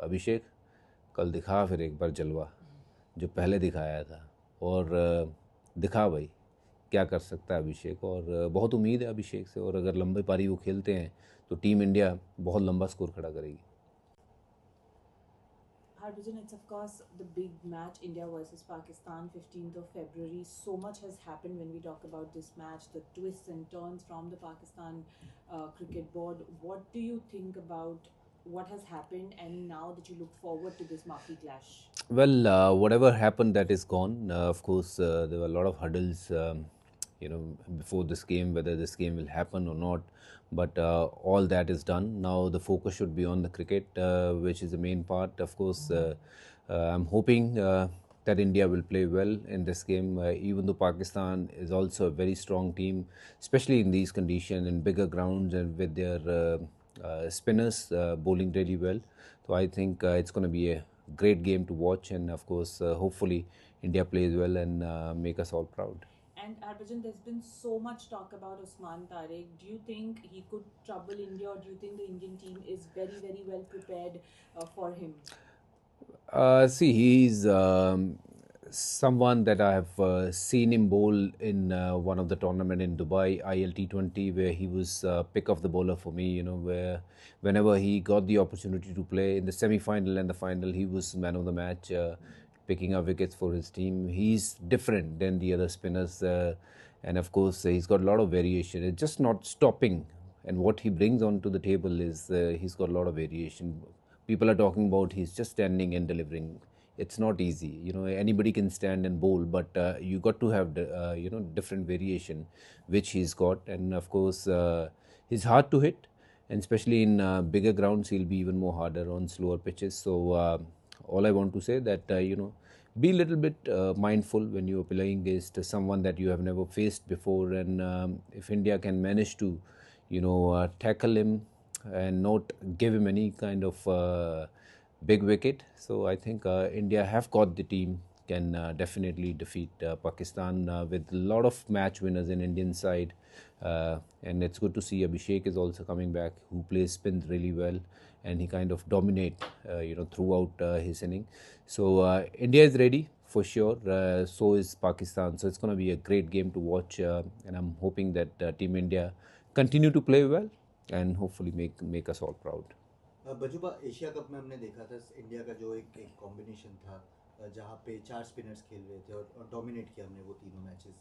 अभिषेक कल दिखा फिर एक बार जलवा जो पहले दिखाया था। और दिखा भाई क्या कर सकता है अभिषेक। और बहुत उम्मीद है अभिषेक से, और अगर लंबी पारी वो खेलते हैं तो टीम इंडिया बहुत लंबा स्कोर खड़ा करेगी। Harbhajan, it's of course the big match, India versus Pakistan, 15th of February. So much has happened when we talk about this match, the twists and turns from the Pakistan cricket board. What do you think about what has happened and now that you look forward to this marquee clash? Well, whatever happened, that is gone. Of course, there were a lot of hurdles, before this game, whether this game will happen or not. But all that is done. Now the focus should be on the cricket, which is the main part. Of course, I'm hoping that India will play well in this game, even though Pakistan is also a very strong team, especially in these conditions, in bigger grounds, and with their spinners bowling really well. So I think it's going to be a great game to watch, and of course, hopefully, India plays well and make us all proud. And Harbhajan, there's been so much talk about Usman Tariq. Do you think he could trouble India, or do you think the Indian team is very, very well prepared for him? See, he's someone that I have seen him bowl in one of the tournament in Dubai, ILT20, where he was pick of the bowler for me. Where whenever he got the opportunity to play in the semi-final and the final, he was man of the match, picking up wickets for his team. He's different than the other spinners, and of course, he's got a lot of variation. It's just not stopping, and what he brings onto the table is he's got a lot of variation. People are talking about he's just standing and delivering. It's not easy. Anybody can stand and bowl, but you got to have different variation, which he's got. And of course, he's hard to hit, and especially in bigger grounds, he'll be even more harder on slower pitches. So all I want to say that be a little bit mindful when you're playing against someone that you have never faced before. And if India can manage to tackle him and not give him any kind of big wicket. So I think India have got the team, can definitely defeat Pakistan with a lot of match winners in Indian side. And it's good to see Abhishek is also coming back, who plays spin really well, and he kind of dominate throughout his inning. So India is ready for sure. So is Pakistan. So it's going to be a great game to watch, and I'm hoping that Team India continue to play well and hopefully make us all proud. बजुबा Asia cup में हमने देखा था India का जो एक एक combination था, जहाँ पे चार स्पिनर्स खेल रहे थे और डोमिनेट किया हमने वो तीनों मैचेस।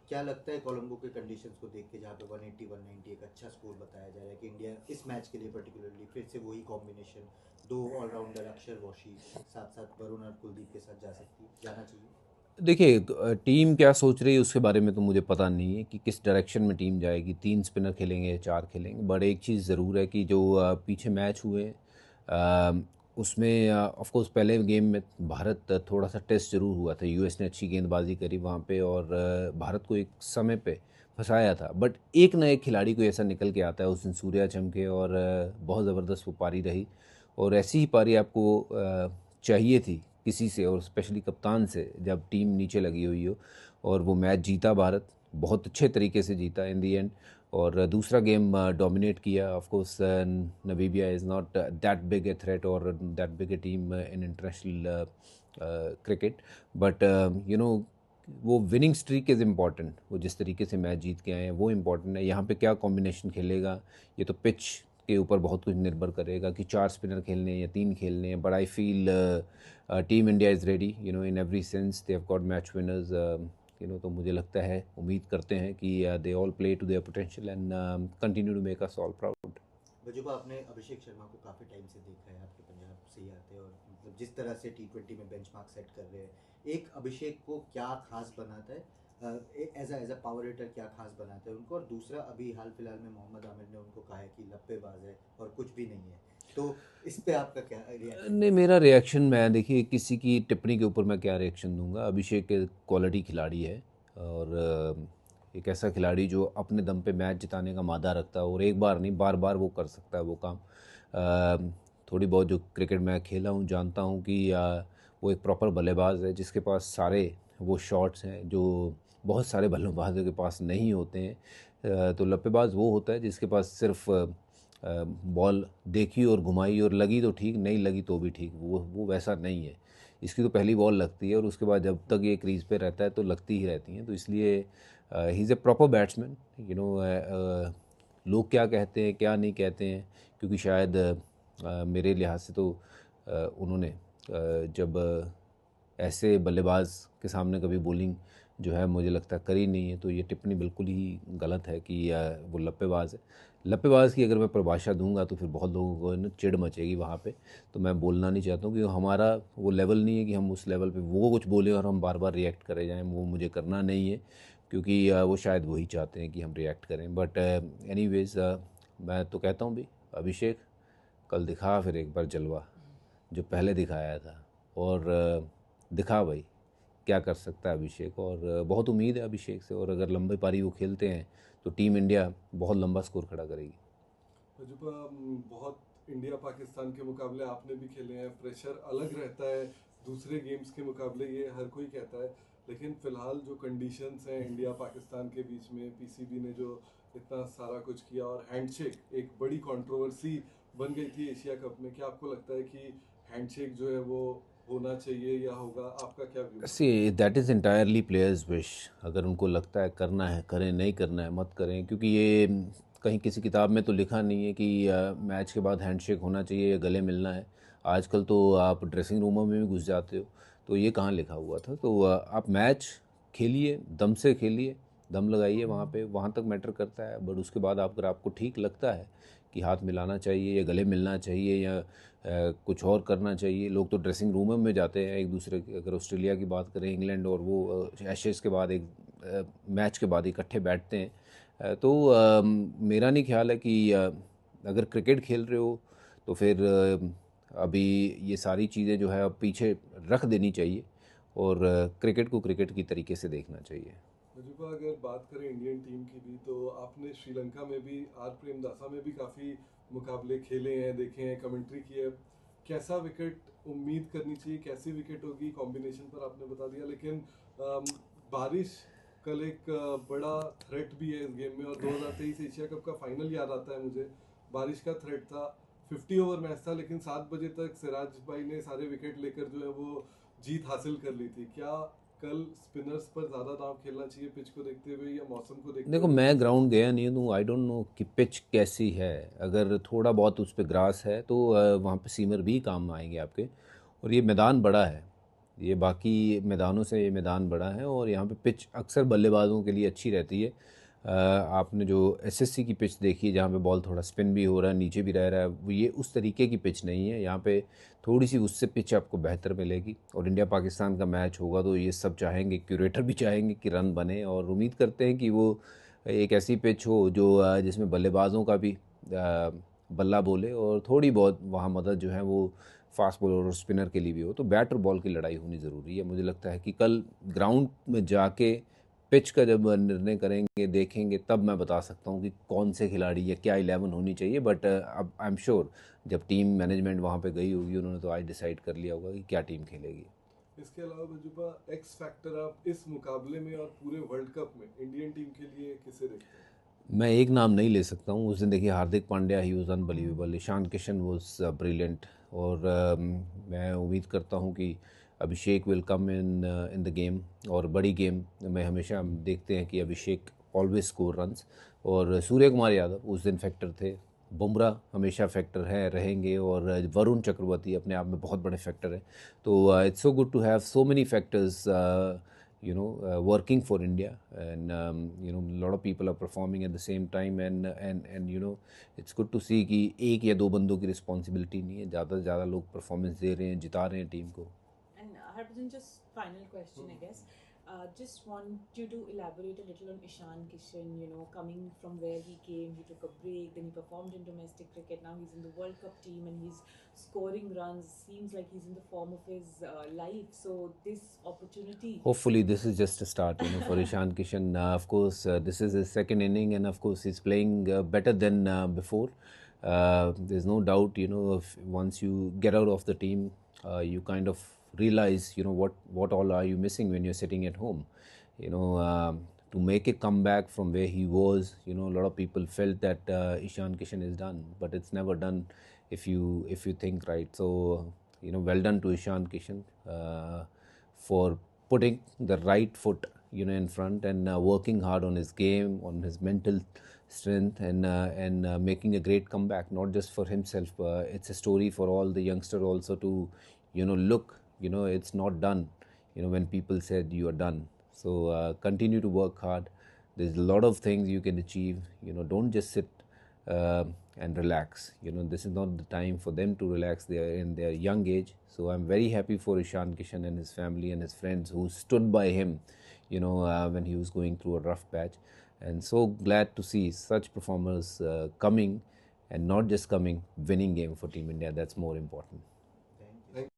क्या लगता है कोलंबो के कंडीशंस को देख के, जहाँ पे 180 190 एक अच्छा स्कोर बताया जा रहा है, कि इंडिया इस मैच के लिए पर्टिकुलरली फिर से वही कॉम्बिनेशन, दो ऑलराउंडर अक्षर वॉशी साथ साथ वरुण और कुलदीप के साथ जाना चाहिए? देखिए, टीम क्या सोच रही है उसके बारे में तो मुझे पता नहीं है कि किस डायरेक्शन में टीम जाएगी, 3 स्पिनर खेलेंगे या 4 खेलेंगे। बट एक चीज़ ज़रूर है कि जो पीछे मैच हुए, उसमें ऑफ कोर्स पहले गेम में भारत थोड़ा सा टेस्ट ज़रूर हुआ था। यूएस ने अच्छी गेंदबाजी करी वहाँ पे, और भारत को एक समय पे फंसाया था। बट एक ना एक खिलाड़ी को ऐसा निकल के आता है, उस दिन सूर्या चमके और बहुत ज़बरदस्त वो पारी रही। और ऐसी ही पारी आपको चाहिए थी किसी से, और स्पेशली कप्तान से, जब टीम नीचे लगी हुई हो। और वो मैच जीता भारत, बहुत अच्छे तरीके से जीता इन दी एंड। और दूसरा गेम डोमिनेट किया। Of course Namibia is not that big a threat और that big a team in international cricket. But वो विनिंग स्ट्रीक इज़ इम्पॉर्टेंट। वो जिस तरीके से मैच जीत के आए हैं वो इम्पॉर्टेंट है। यहाँ पे क्या कॉम्बिनेशन खेलेगा ये तो पिच के ऊपर बहुत कुछ निर्भर करेगा कि 4 स्पिनर खेलने हैं या 3 खेलने हैं। But I feel team India is ready, in every sense they have got match winners. तो मुझे लगता है, उम्मीद करते हैं कि they all play to their potential and continue to make us all proud. बजुबा, आपने अभिषेक शर्मा को काफ़ी टाइम से देखा है, आपके पंजाब से ही आते हैं, और मतलब जिस तरह से T20 में बेंचमार्क सेट कर रहे हैं, एक अभिषेक को क्या खास बनाता है, एज अ पावर हिटर क्या खास बनाता है उनको? और दूसरा, अभी हाल फिलहाल में मोहम्मद आमिर ने उनको कहा है कि लप्पेबाज है और कुछ भी नहीं है, तो इस पे आपका क्या रिएक्शन? नहीं, मेरा रिएक्शन, मैं देखिए किसी की टिप्पणी के ऊपर मैं क्या रिएक्शन दूंगा। अभिषेक एक क्वालिटी खिलाड़ी है, और एक ऐसा खिलाड़ी जो अपने दम पे मैच जिताने का मादा रखता है, और एक बार नहीं बार बार वो कर सकता है वो काम। थोड़ी बहुत जो क्रिकेट मैं खेला हूँ जानता हूँ कि वो एक प्रॉपर बल्लेबाज है, जिसके पास सारे वो शॉट्स हैं जो बहुत सारे बल्लेबाजों के पास नहीं होते हैं। तो लप्पेबाज वो होता है जिसके पास सिर्फ बॉल देखी और घुमाई और लगी तो ठीक, नहीं लगी तो भी ठीक, वो वैसा नहीं है। इसकी तो पहली बॉल लगती है और उसके बाद जब तक ये क्रीज पे रहता है तो लगती ही रहती हैं। तो इसलिए he is a proper batsman, you know. लोग क्या कहते हैं क्या नहीं कहते हैं, क्योंकि शायद मेरे लिहाज से तो उन्होंने जब ऐसे बल्लेबाज के सामने कभी बॉलिंग जो है मुझे लगता है करी नहीं है, तो ये टिप्पणी बिल्कुल ही गलत है कि वो लप्पेबाज है। लप्पेबाज की अगर मैं परिभाषा दूंगा तो फिर बहुत लोगों को ना चिढ़ मचेगी वहाँ पे। तो मैं बोलना नहीं चाहता हूँ, क्योंकि हमारा वो लेवल नहीं है कि हम उस लेवल पे वो कुछ बोले और हम बार बार रिएक्ट करे जाएं। वो मुझे करना नहीं है, क्योंकि वो शायद वही चाहते हैं कि हम रिएक्ट करें। बट एनीवेज, मैं तो कहता हूँ भी अभिषेक कल दिखा फिर एक बार जलवा जो पहले दिखाया था। और दिखा भाई क्या कर सकता है अभिषेक। और बहुत उम्मीद है अभिषेक से, और अगर लंबी पारी वो खेलते हैं तो टीम इंडिया बहुत लंबा स्कोर खड़ा करेगी। तजुर्बा बहुत इंडिया पाकिस्तान के मुकाबले आपने भी खेले हैं, प्रेशर अलग रहता है दूसरे गेम्स के मुकाबले, ये हर कोई कहता है। लेकिन फिलहाल जो कंडीशंस हैं इंडिया पाकिस्तान के बीच में, पीसीबी ने जो इतना सारा कुछ किया और हैंडशेक एक बड़ी कंट्रोवर्सी बन गई थी एशिया कप में, क्या आपको लगता है कि हैंडशेक जो है वो होना चाहिए या होगा? आपका क्या view? See that is entirely players wish. अगर उनको लगता है करना है करें, नहीं करना है मत करें, क्योंकि ये कहीं किसी किताब में तो लिखा नहीं है कि मैच के बाद हैंडशेक होना चाहिए या गले मिलना है। आजकल तो आप ड्रेसिंग रूमों में भी घुस जाते हो, तो ये कहाँ लिखा हुआ था। तो आप मैच खेलिए, दम से खेलिए, दम लगाइए वहाँ पे, वहाँ तक मैटर करता है। बट उसके बाद अगर आपको ठीक लगता है कि हाथ मिलाना चाहिए या गले मिलना चाहिए या कुछ और करना चाहिए, लोग तो ड्रेसिंग रूम में जाते हैं एक दूसरे के। अगर ऑस्ट्रेलिया की बात करें, इंग्लैंड, और वो एशेज के बाद एक मैच के बाद इकट्ठे बैठते हैं। तो मेरा नहीं ख्याल है कि अगर क्रिकेट खेल रहे हो तो फिर अभी ये सारी चीज़ें जो है अब पीछे रख देनी चाहिए और क्रिकेट को क्रिकेट की तरीके से देखना चाहिए। तजुर्बा अगर बात करें इंडियन टीम की भी, तो आपने श्रीलंका में भी, आर प्रेमदासा में भी काफ़ी मुकाबले खेले हैं, देखे हैं, कमेंट्री की है। कैसा विकेट उम्मीद करनी चाहिए, कैसी विकेट होगी, कॉम्बिनेशन पर आपने बता दिया। लेकिन बारिश कल एक बड़ा थ्रेट भी है इस गेम में, और 2023 एशिया कप का फाइनल याद आता है मुझे, बारिश का थ्रेट था। 50 ओवर मैच था, लेकिन 7 बजे तक सिराज भाई ने सारे विकेट लेकर जो है वो जीत हासिल कर ली थी। क्या कल स्पिनर्स पर ज्यादा दाव खेलना चाहिए पिच को देखते हुए या मौसम को देखते देखो, हुए? मैं ग्राउंड गया नहीं हूँ, आई डोंट नो कि पिच कैसी है। अगर थोड़ा बहुत उस पर ग्रास है तो वहाँ पे सीमर भी काम आएंगे आपके। और ये मैदान बड़ा है, ये बाकी मैदानों से ये मैदान बड़ा है, और यहाँ पे पिच अक्सर बल्लेबाजों के लिए अच्छी रहती है। आपने जो एसएससी की पिच देखी है जहाँ पे बॉल थोड़ा स्पिन भी हो रहा है, नीचे भी रह रहा है, वो ये उस तरीके की पिच नहीं है। यहाँ पे थोड़ी सी उससे पिच आपको बेहतर मिलेगी। और इंडिया पाकिस्तान का मैच होगा तो ये सब चाहेंगे, क्यूरेटर भी चाहेंगे कि रन बने, और उम्मीद करते हैं कि वो एक ऐसी पिच हो जो जिसमें बल्लेबाजों का भी बल्ला बोले और थोड़ी बहुत वहाँ मदद जो है वो फास्ट बॉलर और स्पिनर के लिए भी हो। तो बैट और बॉल की लड़ाई होनी ज़रूरी है। मुझे लगता है कि कल ग्राउंड में जाके पिच का जब निर्णय करेंगे, देखेंगे, तब मैं बता सकता हूँ कि कौन से खिलाड़ी या क्या 11 होनी चाहिए। बट अब आई एम श्योर जब टीम मैनेजमेंट वहाँ पे गई होगी, उन्होंने तो आज डिसाइड कर लिया होगा कि क्या टीम खेलेगी। इसके अलावा तजुर्बा, एक्स फैक्टर आप इस मुकाबले में और पूरे वर्ल्ड कप में इंडियन टीम के लिए किसे देखते हैं? मैं एक नाम नहीं ले सकता हूँ। उस दिन देखिए Hardik Pandya, he was unbelievable, Ishan Kishan was brilliant. और मैं उम्मीद करता हूँ कि Abhishek will come in in the game. और बड़ी गेम में हमेशा हम देखते हैं कि अभिषेक ऑलवेज स्कोर रन्स। और सूर्य कुमार यादव उस दिन फैक्टर थे, बुमराह हमेशा फैक्टर है, रहेंगे, और वरुण चक्रवर्ती अपने आप में बहुत बड़े फैक्टर हैं। तो it's so good to have so many factors working for India, and a lot of people are performing at the same time, and it's good to see कि एक या दो बंदों की रिस्पॉन्सिबिलिटी नहीं है, ज़्यादा से ज़्यादा लोग परफॉर्मेंस दे रहे हैं, जिता रहे हैं टीम को। And Harbhajan, just final question, I guess. Just want you to elaborate a little on Ishan Kishan, coming from where he came, he took a break, then he performed in domestic cricket, now he's in the World Cup team and he's scoring runs, seems like he's in the form of his life. So this opportunity... Hopefully this is just a start, for Ishan Kishan. Of course, this is his second inning, and of course he's playing better than before. There's no doubt, if once you get out of the team, you kind of realize, what all are you missing when you're sitting at home. to make a comeback from where he was. A lot of people felt that Ishan Kishan is done, but it's never done if you think right. So well done to Ishan Kishan for putting the right foot in front and working hard on his game, on his mental strength, and making a great comeback, not just for himself. It's a story for all the youngsters also to look, it's not done when people said you are done. So continue to work hard. There's a lot of things you can achieve. Don't just sit and relax. This is not the time for them to relax. They are in their young age. So I'm very happy for Ishan Kishan and his family and his friends who stood by him when he was going through a rough patch. And so glad to see such performers coming, and not just coming, winning game for Team India. That's more important.